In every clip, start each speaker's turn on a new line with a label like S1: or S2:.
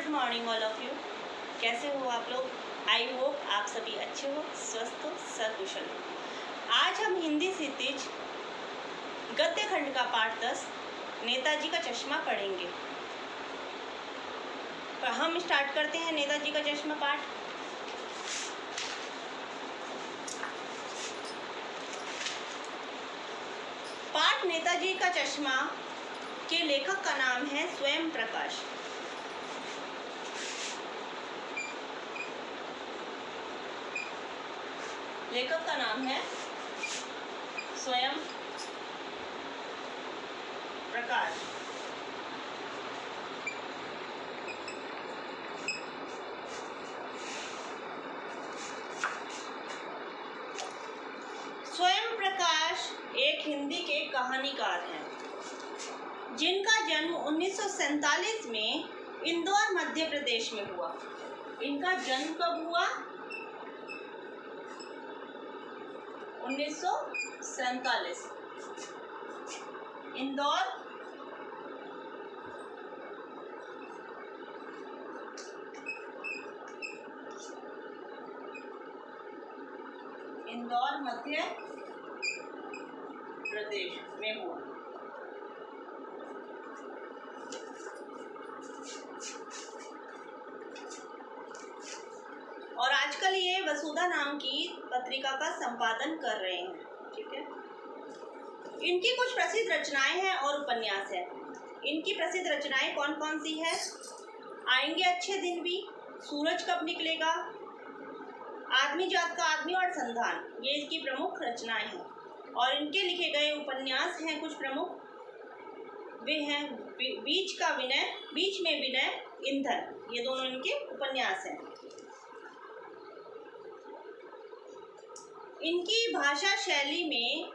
S1: Good morning all of you. कैसे हो आप लोग? आई होप आप सभी अच्छे हो, स्वस्थ हो, सकुशल हो। आज हम हिंदी क्षितिज गद्य खंड का पाठ 10 नेताजी का चश्मा पढ़ेंगे। हम स्टार्ट करते हैं नेताजी का चश्मा पाठ। पाठ नेताजी का चश्मा के लेखक का नाम है स्वयं प्रकाश। लेखक का नाम है स्वयं प्रकाश। स्वयं प्रकाश एक हिंदी के कहानीकार हैं जिनका जन्म 1947 में इंदौर मध्य प्रदेश में हुआ। इनका जन्म कब हुआ? 1947 इंदौर मध्य प्रदेश में हुआ। और आजकल ये वसुधा नाम की पत्रिका का संपादन कर रहे हैं। ठीक है। इनकी कुछ प्रसिद्ध रचनाएं हैं और उपन्यास है। इनकी प्रसिद्ध रचनाएं कौन कौन सी है? आएंगे अच्छे दिन भी, सूरज कब निकलेगा, आदमी जात का आदमी और संधान, ये इसकी प्रमुख रचनाएं हैं। और इनके लिखे गए उपन्यास हैं कुछ प्रमुख, वे हैं बीच में विनय, ईंधन, ये दोनों इनके उपन्यास हैं। इनकी भाषा शैली में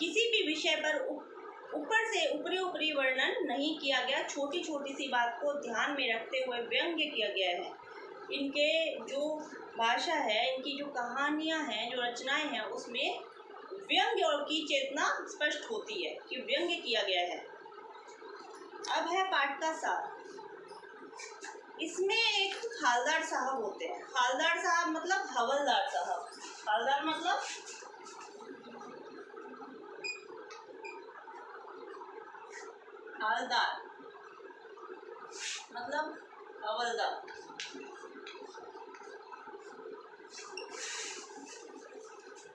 S1: किसी भी विषय पर ऊपर से ऊपरी वर्णन नहीं किया गया। छोटी छोटी सी बात को ध्यान में रखते हुए व्यंग्य किया गया है। इनके जो भाषा है, इनकी जो कहानियां हैं, जो रचनाएं हैं, उसमें व्यंग्य और की चेतना स्पष्ट होती है कि व्यंग्य किया गया है। अब है पाठ का सार। इसमें एक हालदार साहब होते हैं। हालदार साहब मतलब हवलदार साहब। हालदार मतलब हवलदार।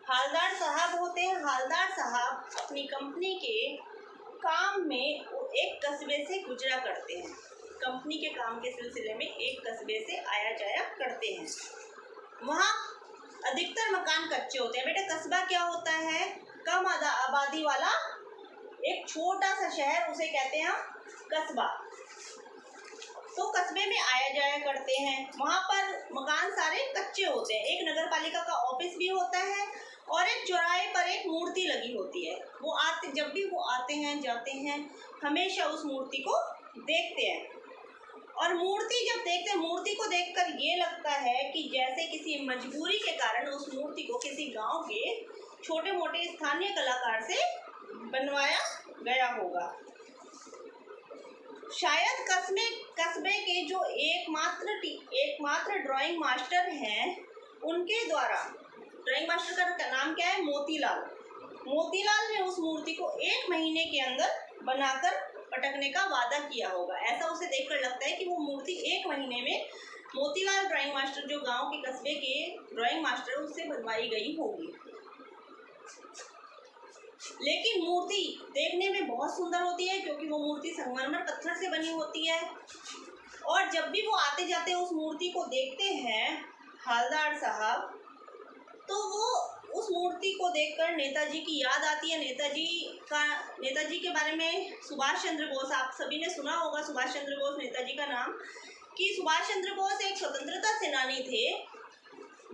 S1: हालदार साहब होते हैं। हालदार साहब अपनी कंपनी के काम में एक कस्बे से गुजरा करते हैं। कंपनी के काम के सिलसिले में एक कस्बे से आया जाया करते हैं। वहाँ अधिकतर मकान कच्चे होते हैं। बेटा, कस्बा क्या होता है? कम आबादी वाला एक छोटा सा शहर, उसे कहते हैं हम कस्बा। तो कस्बे में आया जाया करते हैं। वहाँ पर मकान सारे कच्चे होते हैं। एक नगर पालिका का ऑफिस भी होता है और एक चौराहे पर एक मूर्ति लगी होती है। जब भी वो आते हैं जाते हैं, हमेशा उस मूर्ति को देखते हैं। और मूर्ति जब देखते हैं, मूर्ति को देखकर ये लगता है कि जैसे किसी मजबूरी के कारण उस मूर्ति को किसी गांव के छोटे मोटे स्थानीय कलाकार से बनवाया गया होगा। शायद कस्बे के जो एकमात्र ड्राइंग मास्टर हैं, उनके द्वारा, ड्राइंग मास्टर का नाम क्या है? मोतीलाल ने उस मूर्ति को 1 महीने के अंदर बनाकर पटकने का वादा किया होगा। ऐसा उसे देखकर लगता है कि वो मूर्ति 1 महीने में मोतीलाल ड्राइंग मास्टर, जो गांव के कस्बे के ड्राइंग मास्टर, उससे बनवाई गई होगी। लेकिन मूर्ति देखने में बहुत सुंदर होती है, क्योंकि वो मूर्ति संगमरमर पत्थर से बनी होती है। और जब भी वो आते जाते उस मूर्ति को देखते हैं हालदार साहब, तो वो उस मूर्ति को देखकर नेताजी की याद आती है। नेताजी के बारे में सुभाष चंद्र बोस, आप सभी ने सुना होगा सुभाष चंद्र बोस, नेताजी का नाम, कि सुभाष चंद्र बोस एक स्वतंत्रता सेनानी थे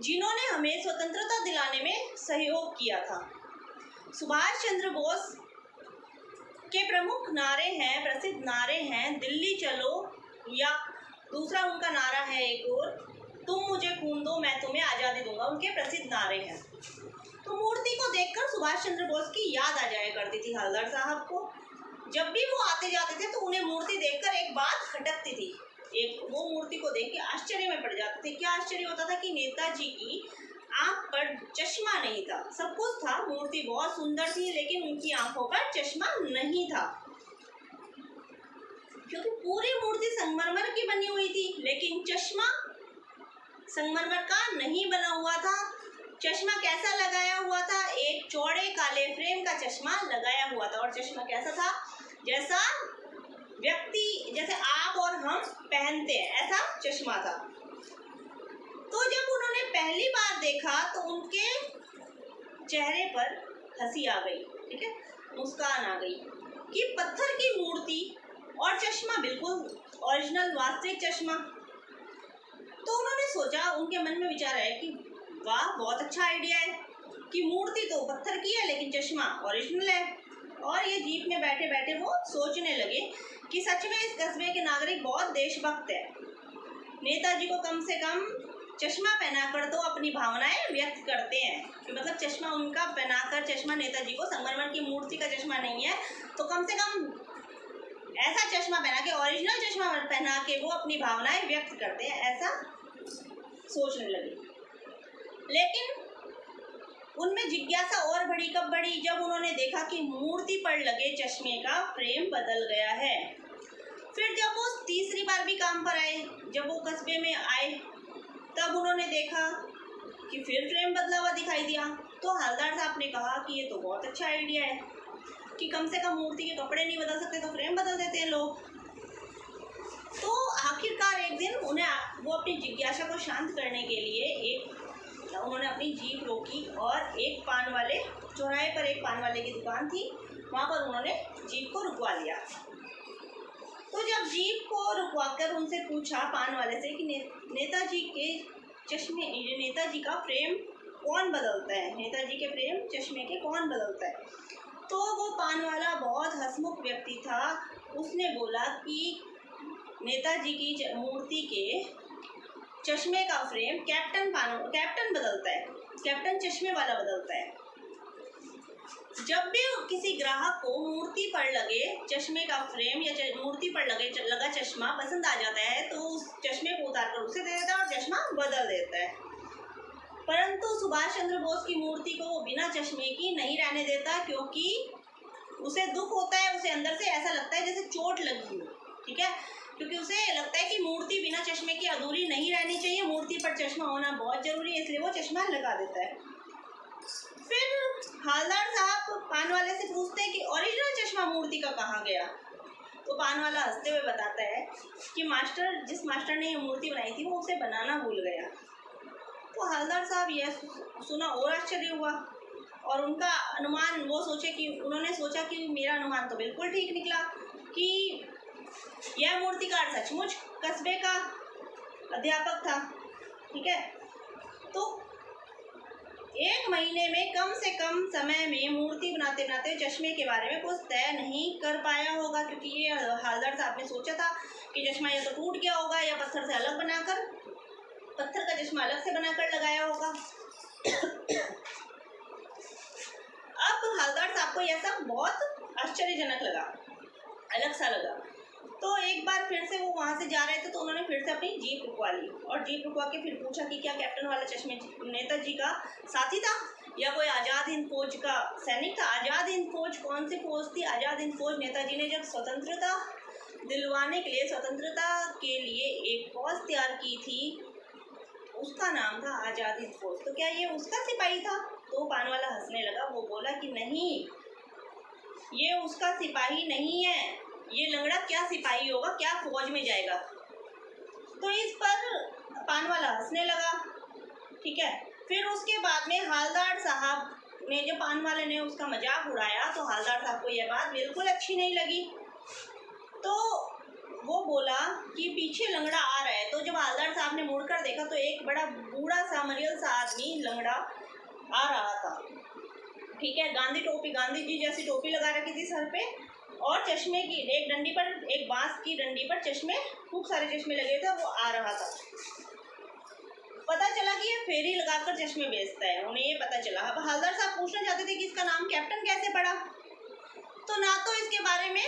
S1: जिन्होंने हमें स्वतंत्रता दिलाने में सहयोग किया था। सुभाष चंद्र बोस के प्रमुख प्रसिद्ध नारे हैं, दिल्ली चलो, या दूसरा उनका नारा है एक और, तुम मुझे खून दो मैं तुम्हें आज़ादी दूंगा। उनके प्रसिद्ध नारे हैं। तो मूर्ति को देखकर सुभाष चंद्र बोस की याद आ जाया करती थी हालदार साहब को। जब भी वो आते जाते थे तो उन्हें मूर्ति देखकर एक बात खटकती थी। एक वो मूर्ति को देख के आश्चर्य में पड़ जाते थे। क्या आश्चर्य होता था कि नेताजी की आंख पर चश्मा नहीं था। सब कुछ था, मूर्ति बहुत सुंदर थी, लेकिन उनकी आंखों पर चश्मा नहीं था, क्योंकि पूरी मूर्ति संगमरमर की बनी हुई थी, लेकिन चश्मा संगमरमर का नहीं बना हुआ था। चश्मा कैसा लगाया हुआ था? एक चौड़े काले फ्रेम का चश्मा लगाया हुआ था। और चश्मा कैसा था? जैसा व्यक्ति, जैसे आप और हम पहनते हैं, ऐसा चश्मा था। तो जब उन्होंने पहली बार देखा तो उनके चेहरे पर हंसी आ गई, ठीक है, मुस्कान आ गई कि पत्थर की मूर्ति और चश्मा बिल्कुल ओरिजिनल वास्तविक चश्मा। तो उन्होंने सोचा, उनके मन में विचार आया कि वाह, बहुत अच्छा आइडिया है कि मूर्ति तो पत्थर की है लेकिन चश्मा ओरिजिनल है। और ये जीप में बैठे बैठे वो सोचने लगे कि सच में इस कस्बे के नागरिक बहुत देशभक्त है। नेताजी को कम से कम चश्मा पहनाकर तो अपनी भावनाएं व्यक्त करते हैं, कि मतलब चश्मा उनका पहनाकर, चश्मा नेताजी को संगमरमर की मूर्ति का चश्मा नहीं है, तो कम से कम ऐसा चश्मा पहना के, ओरिजिनल चश्मा पहना के वो अपनी भावनाएं व्यक्त करते हैं, ऐसा सोचने लगे। लेकिन उनमें जिज्ञासा और बढ़ी। कब बढ़ी? जब उन्होंने देखा कि मूर्ति पर लगे चश्मे का फ्रेम बदल गया है। फिर जब वो तीसरी बार भी काम पर आए, जब वो कस्बे में आए, तब उन्होंने देखा कि फिर फ्रेम बदला हुआ दिखाई दिया। तो हवलदार साहब ने कहा कि ये तो बहुत अच्छा आइडिया है कि कम से कम मूर्ति के कपड़े नहीं बदल सकते तो फ्रेम बदल देते हैं लोग। तो आखिरकार एक दिन वो अपनी जिज्ञासा को शांत करने के लिए उन्होंने अपनी जीप रोकी और एक पान वाले, चौराहे पर एक पान वाले की दुकान थी, वहाँ पर उन्होंने जीप को रुकवा लिया। तो जब जीप को रुकवाकर उनसे पूछा पान वाले से कि नेताजी के चश्मे, नेताजी का फ्रेम कौन बदलता है, नेताजी के फ्रेम चश्मे के कौन बदलता है, तो वो पान वाला बहुत हंसमुख व्यक्ति था। उसने बोला कि नेताजी की मूर्ति के चश्मे का फ्रेम कैप्टन बदलता है, कैप्टन चश्मे वाला बदलता है। जब भी किसी ग्राहक को मूर्ति पर लगे चश्मे का फ्रेम या मूर्ति पर लगा चश्मा पसंद आ जाता है तो उस चश्मे को उतारकर उसे दे देता है और चश्मा बदल देता है। परंतु सुभाष चंद्र बोस की मूर्ति को वो बिना चश्मे की नहीं रहने देता, क्योंकि उसे दुख होता है, उसे अंदर से ऐसा लगता है जैसे चोट लगी हो, ठीक है, क्योंकि उसे लगता है कि मूर्ति बिना चश्मे की अधूरी नहीं रहनी चाहिए, मूर्ति पर चश्मा होना बहुत जरूरी है, इसलिए वो चश्मा लगा देता है। फिर हवलदार साहब पान वाले से पूछते हैं कि ओरिजिनल चश्मा मूर्ति का कहाँ गया। तो पान वाला हंसते हुए बताता है कि जिस मास्टर ने ये मूर्ति बनाई थी वो उसे बनाना भूल गया। तो हवलदार साहब यह सुना और आश्चर्य हुआ और उनका अनुमान, उन्होंने सोचा कि मेरा अनुमान तो बिल्कुल ठीक निकला कि यह मूर्तिकार सचमुच कस्बे का अध्यापक था, ठीक है। तो 1 महीने में कम से कम समय में मूर्ति बनाते बनाते चश्मे के बारे में कुछ तय नहीं कर पाया होगा, क्योंकि ये हवलदार साहब ने सोचा था कि चश्मा या तो टूट गया होगा या पत्थर का चश्मा अलग से बनाकर लगाया होगा। अब हवलदार साहब को यह सब बहुत आश्चर्यजनक लगा, अलग सा लगा। तो एक बार फिर से वो वहाँ से जा रहे थे तो उन्होंने फिर से अपनी जीप रुकवा ली और जीप रुकवा के फिर पूछा कि क्या कैप्टन वाला चश्मे नेताजी का साथी था या कोई आज़ाद हिंद फौज का सैनिक था। आज़ाद हिंद फौज कौन सी फौज थी? आज़ाद हिंद फौज नेताजी ने जब स्वतंत्रता दिलवाने के लिए, स्वतंत्रता के लिए एक फौज तैयार की थी, उसका नाम था आज़ाद हिंद फौज। तो क्या ये उसका सिपाही था? तो पान वाला हंसने लगा। वो बोला कि नहीं, ये उसका सिपाही नहीं है, ये लंगड़ा क्या सिपाही होगा, क्या फौज में जाएगा। तो इस पर पान वाला हंसने लगा, ठीक है। फिर उसके बाद में हवलदार साहब ने, जब पान वाले ने उसका मजाक उड़ाया तो हवलदार साहब को यह बात बिल्कुल अच्छी नहीं लगी। तो वो बोला कि पीछे लंगड़ा आ रहा है। तो जब हवलदार साहब ने मुड़कर देखा तो एक बड़ा बूढ़ा सा मरियल सा आदमी लंगड़ा आ रहा था, ठीक है। गांधी जी जैसी टोपी लगा रखी थी सर पे और चश्मे की एक डंडी पर, एक बांस की डंडी पर चश्मे, खूब सारे चश्मे लगे थे, वो आ रहा था। पता चला कि ये फेरी लगाकर चश्मे बेचता है, उन्हें ये पता चला। अब हवलदार साहब पूछना चाहते थे कि इसका नाम कैप्टन कैसे पड़ा। तो ना तो इसके बारे में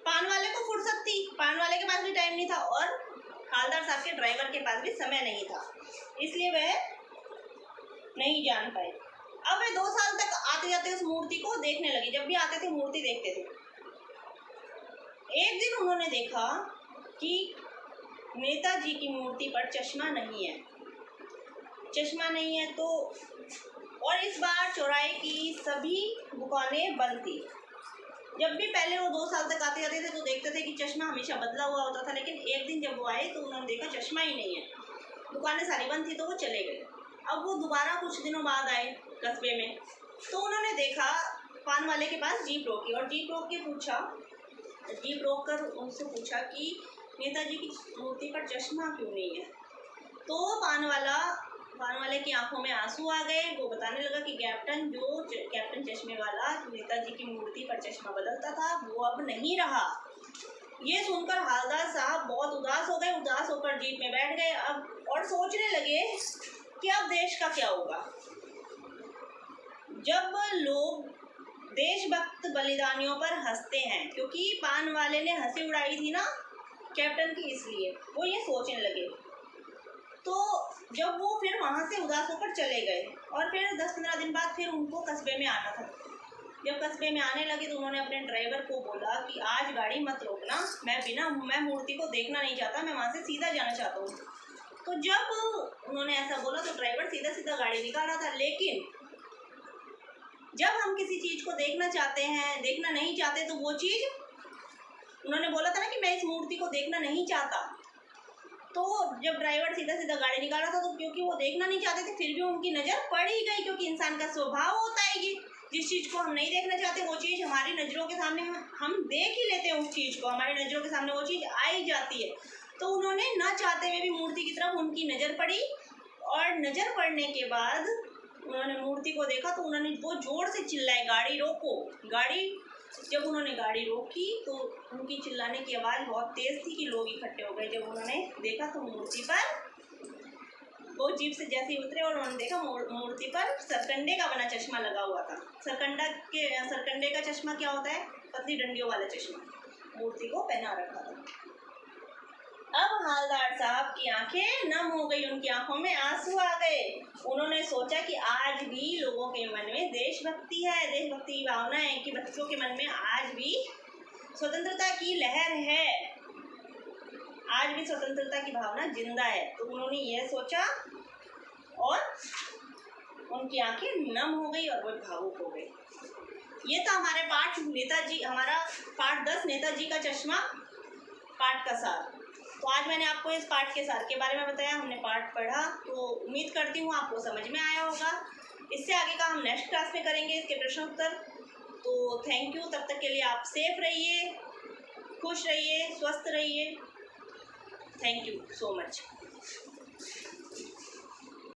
S1: पान वाले को फुर्सत थी, पान वाले के पास भी टाइम नहीं था, और हवलदार साहब के ड्राइवर के पास भी समय नहीं था, इसलिए वह नहीं जान पाए। अब वे 2 साल तक आते जाते उस मूर्ति को देखने लगे, जब भी आते थे मूर्ति देखते थे। एक दिन उन्होंने देखा कि नेताजी की मूर्ति पर चश्मा नहीं है, चश्मा नहीं है। तो और इस बार चौराहे की सभी दुकानें बंद थी। जब भी पहले वो 2 साल तक आते जाते थे तो देखते थे कि चश्मा हमेशा बदला हुआ होता था, लेकिन एक दिन जब वो आए तो उन्होंने देखा चश्मा ही नहीं है, दुकानें सारी बंद थी, तो वो चले गए। अब वो दोबारा कुछ दिनों बाद आए कस्बे में, तो उन्होंने देखा पान वाले के पास जीप रोकी, और जीप रोक कर उनसे पूछा कि नेताजी की मूर्ति पर चश्मा क्यों नहीं है। तो पान वाले की आंखों में आंसू आ गए। वो बताने लगा कि कैप्टन चश्मे वाला नेताजी की मूर्ति पर चश्मा बदलता था, वो अब नहीं रहा। ये सुनकर हवलदार साहब बहुत उदास हो गए, उदास होकर जीप में बैठ गए अब, और सोचने लगे कि अब देश का क्या होगा। जब लोग देशभक्त बलिदानियों पर हंसते हैं, क्योंकि पान वाले ने हंसी उड़ाई थी ना कैप्टन की, इसलिए वो ये सोचने लगे। तो जब वो फिर वहाँ से उदास होकर चले गए, और फिर 10-15 दिन बाद फिर उनको कस्बे में आना था। जब कस्बे में आने लगे तो उन्होंने अपने ड्राइवर को बोला कि आज गाड़ी मत रोकना, मैं मूर्ति को देखना नहीं चाहता, मैं वहाँ से सीधा जाना चाहता हूँ। तो जब उन्होंने ऐसा बोला तो ड्राइवर सीधा सीधा गाड़ी निकाल रहा था। लेकिन जब हम किसी चीज़ को देखना चाहते हैं, देखना नहीं चाहते, तो वो चीज़, उन्होंने बोला था ना कि मैं इस मूर्ति को देखना नहीं चाहता, तो जब ड्राइवर सीधा सीधा गाड़ी निकाल रहा था तो क्योंकि वो देखना नहीं चाहते थे, फिर भी उनकी नज़र पड़ ही गई, क्योंकि इंसान का स्वभाव होता है कि जिस चीज़ को हम नहीं देखना चाहते वो चीज़ हमारी नज़रों के सामने हम देख ही लेते हैं, उस चीज़ को हमारी नज़रों के सामने वो चीज़ आ ही जाती है। तो उन्होंने ना चाहते हुए भी मूर्ति की तरफ उनकी नज़र पड़ी, और नज़र पड़ने के बाद उन्होंने मूर्ति को देखा तो उन्होंने वो जोर से चिल्लाए, गाड़ी रोको, गाड़ी। जब उन्होंने गाड़ी रोकी तो उनकी चिल्लाने की आवाज़ बहुत तेज़ थी कि लोग इकट्ठे हो गए। जब उन्होंने देखा तो मूर्ति पर वो जीप से जैसे ही उतरे और उन्होंने देखा मूर्ति पर सरकंडे का बना चश्मा लगा हुआ था। सरकंडे का चश्मा क्या होता है? पतली डंडियों वाला चश्मा मूर्ति को पहना रखा था। अब हवलदार साहब की आंखें नम हो गई, उनकी आंखों में आंसू आ गए। उन्होंने सोचा कि आज भी लोगों के मन में देशभक्ति है, देशभक्ति की भावना है, कि बच्चों के मन में आज भी स्वतंत्रता की लहर है, आज भी स्वतंत्रता की भावना जिंदा है। तो उन्होंने यह सोचा और उनकी आंखें नम हो गई और वो भावुक हो गए। ये था हमारे हमारा पाठ 10 नेताजी का चश्मा पाठ का सार। तो आज मैंने आपको इस पाठ के सार के बारे में बताया, हमने पाठ पढ़ा, तो उम्मीद करती हूँ आपको समझ में आया होगा। इससे आगे का हम नेक्स्ट क्लास में करेंगे इसके प्रश्न उत्तर। तो थैंक यू, तब तक के लिए आप सेफ रहिए, खुश रहिए, स्वस्थ रहिए। Thank you so much.